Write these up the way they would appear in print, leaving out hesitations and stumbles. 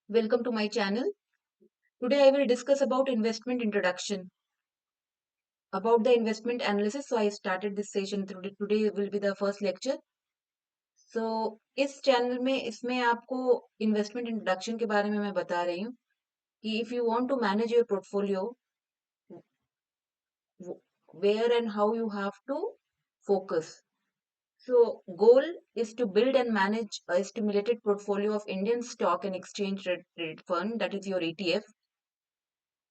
Welcome to my channel. Today I will discuss about investment introduction, about the investment analysis. So I started this session today will be the first lecture. So इस channel में इसमें आपको investment introduction के बारे में मैं बता रही हूँ कि if you want to manage your portfolio, where and how you have to focus. So goal is to build and manage a stimulated portfolio of Indian stock and exchange traded fund, that is your ETF.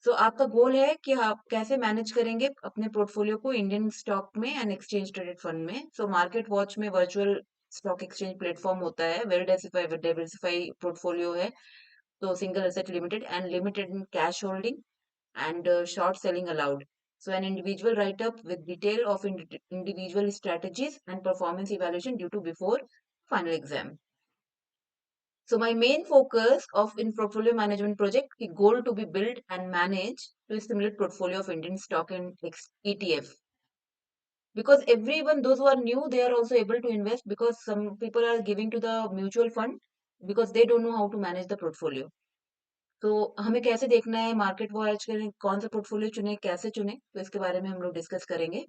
सो आपका गोल है कि आप कैसे manage करेंगे अपने portfolio को Indian stock में and exchange traded fund में। सो मार्केट वॉच में वर्चुअल स्टॉक एक्सचेंज प्लेटफॉर्म होता है, वेल डाइवर्सिफाई पोर्टफोलियो है। तो single asset limited and limited in cash holding and short selling allowed. So an individual write-up with detail of individual strategies and performance evaluation due to before final exam. So my main focus of in portfolio management project ki goal to be built and manage to stimulate portfolio of Indian stock and ETF. Because everyone, those who are new, they are also able to invest because some people are giving to the mutual fund because they don't know how to manage the portfolio. तो हमें कैसे देखना है market watch करें, कौन सा portfolio चुने, कैसे चुने, तो इसके बारे में हम लोग डिस्कस करेंगे।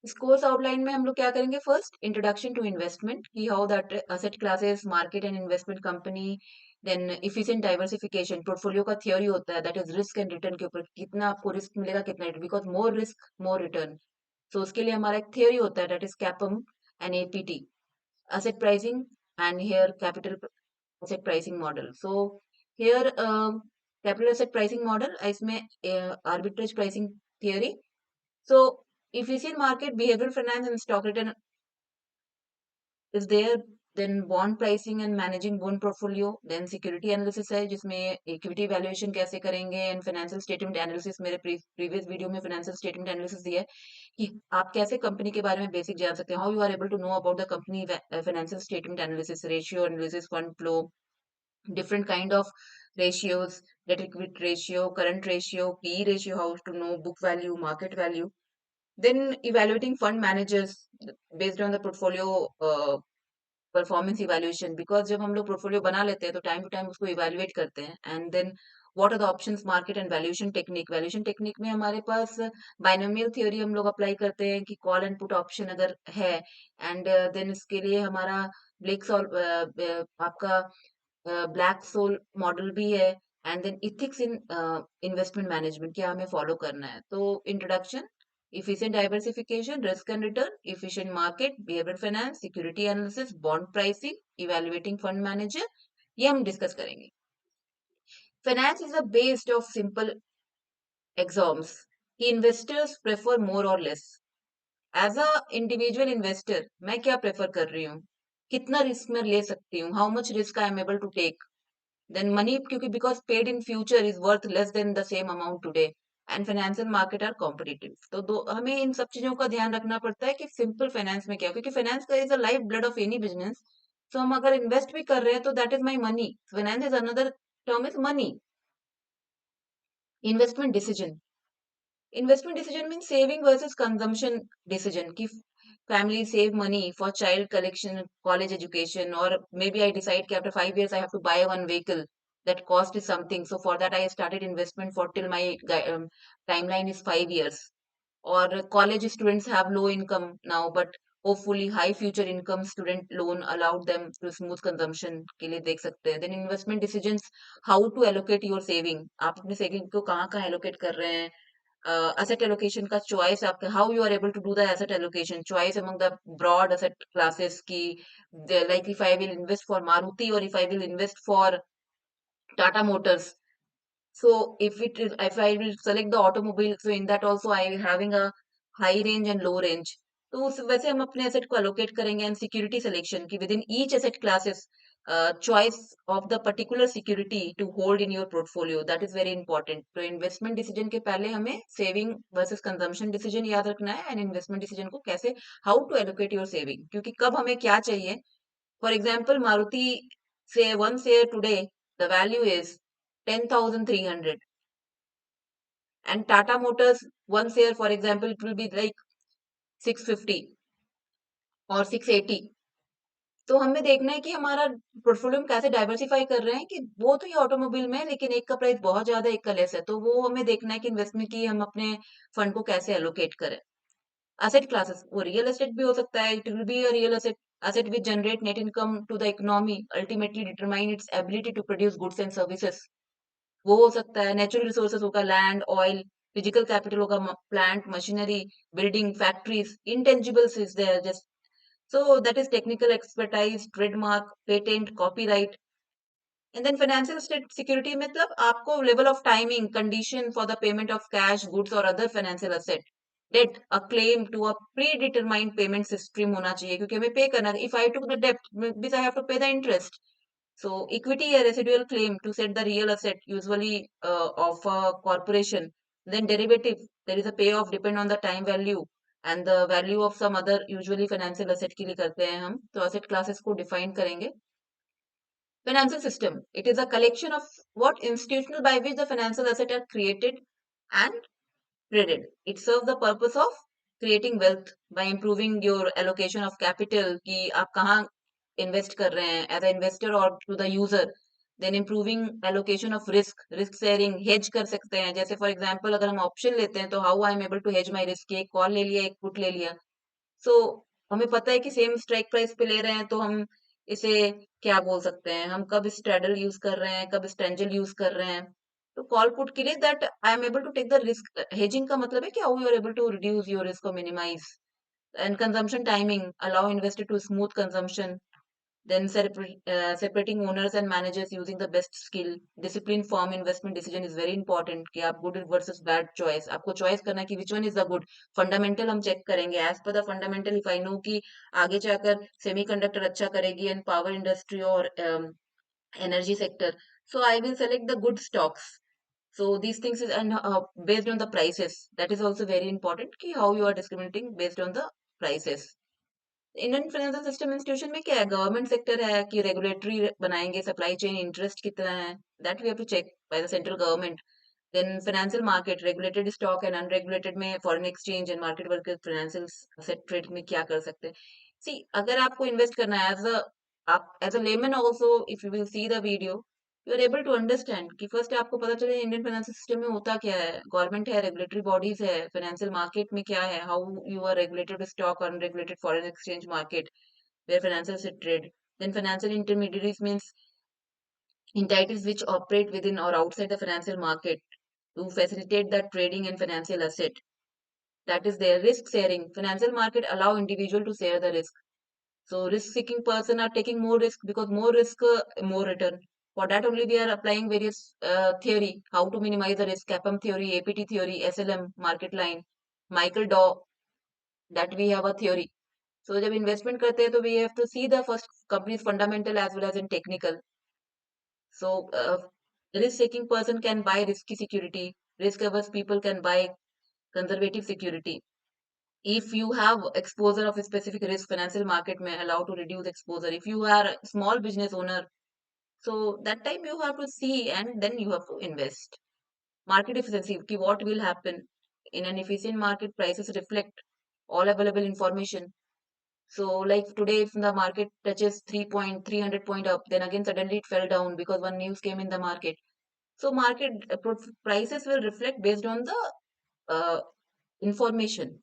इस कोर्स आउटलाइन में हम लोग क्या करेंगे, फर्स्ट इंट्रोडक्शन टू इन्वेस्टमेंट की how that asset classes, market and investment company, then efficient diversification, portfolio का थ्योरी होता है that is risk and return के ऊपर, कितना आपको रिस्क मिलेगा कितना return, because more risk more return. So उसके लिए हमारा एक थ्योरी होता है that is CAPM and APT, asset pricing, and here capital asset pricing model. So here capital asset pricing model, इसमें arbitrage pricing theory. So efficient market, behavioral finance and stock return is there. Then bond pricing and managing bond portfolio, then security analysis है जिसमें equity valuation कैसे करेंगे, and financial statement analysis, मेरे previous video में financial statement analysis दिया है कि आप कैसे कंपनी के बारे में बेसिक जान सकते हैं, how you are able to know about the company financial statement analysis, ratio analysis, fund flow, different kind of ratios, debt equity ratio, current ratio, PE ratio, how to know book value, market value. Then evaluating fund managers based on the portfolio performance evaluation, because जब हम लोग portfolio बना लेते हैं तो time to time उसको evaluate करते हैं। And then what are the options, market and valuation technique में हमारे पास बाइनोमियल थ्योरी हम लोग अप्लाई करते हैं कि कॉल एंड पुट ऑप्शन अगर है, एंड देन इसके लिए हमारा ब्लेक सॉल्व आपका ब्लैक सोल मॉडल भी है, and then ethics in investment management क्या हमें फॉलो करना है। तो introduction, efficient diversification, risk and return, efficient market, behavioral finance, security analysis, bond pricing, evaluating fund manager, ये हम डिस्कस करेंगे। Finance is a based of simple exams कि इन्वेस्टर्स प्रेफर मोर और less. As a individual investor मैं क्या prefer कर रही हूँ, कितना रिस्क मैं ले सकती हूँ, how much risk I am able to take, then money, क्योंकि because paid in future is worth less than the same amount today, and financial market are competitive। तो दो हमें इन सब चीजों का ध्यान रखना पड़ता है कि सिंपल फाइनेंस में क्या, क्योंकि फाइनेंस का is a life blood of any business. तो हम अगर इन्वेस्ट भी कर रहे हैं तो that is my money, finance is another term is money. Investment decision, investment decision means saving versus consumption decision ki family save money for child collection, college education, or maybe I decide ki after 5 years I have to buy one vehicle, that cost is something, so for that I started investment for till my timeline is 5 years। or college students have low income now, but hopefully high future income student loan allowed them to smooth consumption के लिए देख सकते हैं। then investment decisions, how to allocate your saving, आप अपने saving को कहाँ कहाँ allocate कर रहे हैं। asset allocation का choice आपका, how you are able to do the asset allocation choice among the broad asset classes की, like if I will invest for Maruti or if I will invest for Tata Motors, so if I will select the automobile, so in that also I having a high range and low range, तो उस वैसे हम अपने asset को allocate करेंगे। And security selection की within each asset classes, choice of the particular security to hold in your portfolio, that is very important. तो investment decision के पहले हमें सेविंग वर्सेस कंजम्पशन डिसीजन याद रखना है, एंड इन्वेस्टमेंट डिसीजन को कैसे, how to allocate your saving, क्योंकि कब हमें क्या चाहिए। फॉर एग्जाम्पल मारुति से one share today the value is 10,300, and Tata Motors one share, for example, it will be like 650 or 680, तो हमें देखना है कि हमारा पोर्टफोलियो हम कैसे डाइवर्सिफाई कर रहे हैं, कि वो तो ये ऑटोमोबाइल में है, लेकिन एक का प्राइस बहुत ज्यादा है, एक का लेस है, तो वो हमें देखना है कि इन्वेस्टमेंट की हम अपने फंड को कैसे एलोकेट करें। एसेट क्लासेस, वो रियल एस्टेट भी हो सकता है, it will be a real asset asset which generate net income to the economy, ultimately determine its ability to produce goods and services. वो हो सकता है, नेचुरल रिसोर्सेज होगा, लैंड, ऑयल, फिजिकल कैपिटल होगा, plant, machinery, building, factories, intangibles is there just, so that is technical expertise, trademark, patent, copyright. And then financial security मतलब आपको level of timing, condition for the payment of cash, goods or other financial asset. Debt, a claim to a predetermined payment stream होना चाहिए, क्योंकि हमें पे करना है. If I took the debt, means I have to pay the interest. So equity, a residual claim to set the real asset, usually of a corporation. Then derivative, there is a payoff depend on the time value and the value of some other, usually financial asset के लिए करते हैं हम. तो asset classes को define करेंगे. Financial system, it is a collection of what institutional by which the financial assets are created and traded. It serves the purpose of creating wealth by improving your allocation of capital, कि आप कहाँ invest कर रहे हैं as an investor or to the user. Then improving allocation of risk sharing, hedge कर सकते हैं. जैसे for example अगर हम option लेते हैं तो how I am able to hedge my risk, एक call ले लिया, एक put ले लिया. सो हमें पता है कि सेम स्ट्राइक प्राइस पे ले रहे हैं, तो हम इसे क्या बोल सकते हैं, हम कब स्ट्रैडल यूज कर रहे हैं, कब स्ट्रेंजल यूज कर रहे हैं. तो कॉल पुट के लिए that I am able to take the risk. Hedging का मतलब है कि how you are able to reduce your risk और minimise. And consumption timing allow investor to smooth consumption. Then separating owners and managers using the best skill. Discipline form investment decision is very important, कि आप good versus bad choice, आपको choice करना है कि which one is the good. Fundamental हम check करेंगे, as per the fundamental if I know कि आगे जाकर semiconductor अच्छा करेगी and power industry और energy sector, so I will select the good stocks. So these things is and based on the prices, that is also very important, कि how you are discriminating based on the prices. Indian financial system institution में क्या है, government sector है कि regulatory बनाएंगे, supply chain interest कितना है, that we have to check by the central government. Then financial market, regulated stock and unregulated में foreign exchange and market work financial set trade में क्या कर सकते हैं. सी अगर आपको इन्वेस्ट करना है एज अ, आप as a layman also, if you will see the video, you are able to understand कि फर्स्ट आपको पता चले इंडियन फाइनेंशियल सिस्टम में होता क्या है, गवर्नमेंट है, रेगुलेटरी बॉडीज है, फाइनेंशियल मार्केट में क्या है, how you are regulated stock, unregulated foreign exchange market where financials are trade. Then financial intermediaries means entities which operate within or outside the financial market to facilitate the trading and financial asset. That is their risk sharing. Financial market allow individual to share the risk. So risk seeking person are taking more risk, because more risk, more return. For that only we are applying various theory, how to minimize the risk, CAPM theory, APT theory, SLM, market line, Michael Daw, that we have a theory. So जब investment करते हैं तो we have to see the first company's fundamental as well as in technical. So risk-taking person can buy risky security. Risk-averse people can buy conservative security. If you have exposure of a specific risk, financial market may allow to reduce exposure. If you are a small business owner, so that time you have to see and then you have to invest. Market efficiency, ki what will happen in an efficient market? Prices reflect all available information. So like today, if the market touches 300 point up, then again suddenly it fell down because one news came in the market. So market prices will reflect based on the information.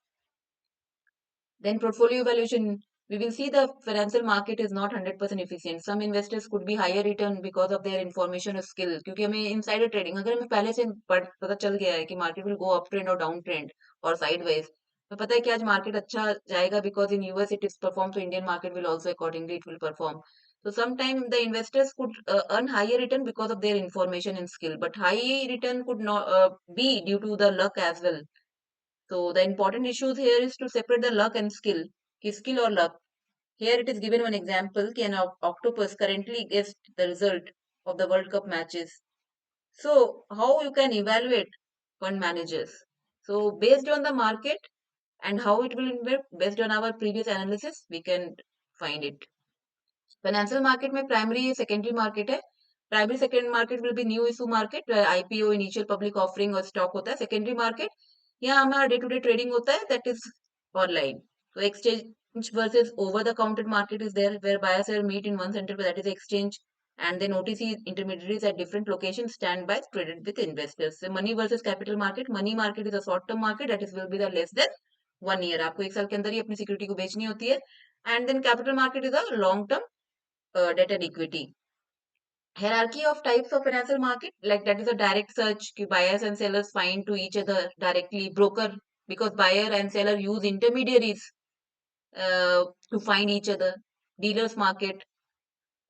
Then portfolio evaluation, we will see the financial market is not 100% efficient. Some investors could be higher return because of their information or skill. क्योंकि हमें insider trading, अगर हमें पहले से पता चल गया है कि market will go up trend और down trend और sideways, तो पता है कि आज market अच्छा जाएगा because in US it is performed, so Indian market will also accordingly it will perform. So sometimes the investors could earn higher return because of their information and skill, but high return could not be due to the luck as well. So the important issues here is to separate the luck and skill. Ki skill or luck. Here it is given one example. Ki an octopus currently guessed the result of the World Cup matches. So how you can evaluate fund managers? So based on the market and how it will invest, based on our previous analysis, we can find it. Financial market में primary secondary market है. Primary secondary market will be new issue market, IPO, initial public offering और stock होता है. Secondary market यहाँ हमारा day to day trading होता है, that is online. तो exchange versus over-the-counter market is there, where buyers will meet in one center, that is the exchange, and then OTC intermediaries at different locations stand by traded with investors. So money versus capital market. Money market is a short-term market, that is will be the less than 1 year. आपको एक साल के अंदर ही अपनी security को बेचनी होती है. And then capital market is a long-term debt and equity. Hierarchy of types of financial market, like that is a direct search, कि buyers and sellers find to each other directly. Broker, because buyer and seller use intermediaries to find each other. Dealers market,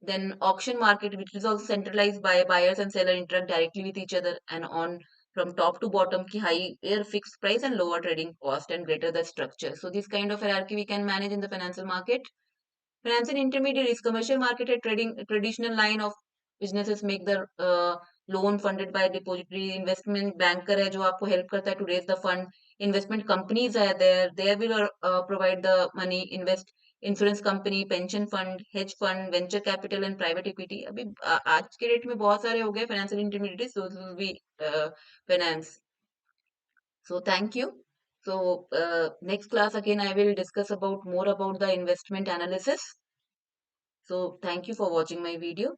then auction market, which is also centralized by buyers and seller interact directly with each other, and on from top to bottom ki higher fixed price and lower trading cost and greater the structure. So this kind of hierarchy we can manage in the financial market. Financial intermediaries, commercial market है, trading traditional line of businesses make the loan funded by depository. Investment banker है जो आपको help करता है to raise the fund. Investment companies are there, they will provide the money. Invest insurance company, pension fund, hedge fund, venture capital and private equity. अभी आज के date में बहुत सारे हो गए financial intermediaries, those will be finance. So thank you. So next class again I will discuss about more about the investment analysis. So thank you for watching my video.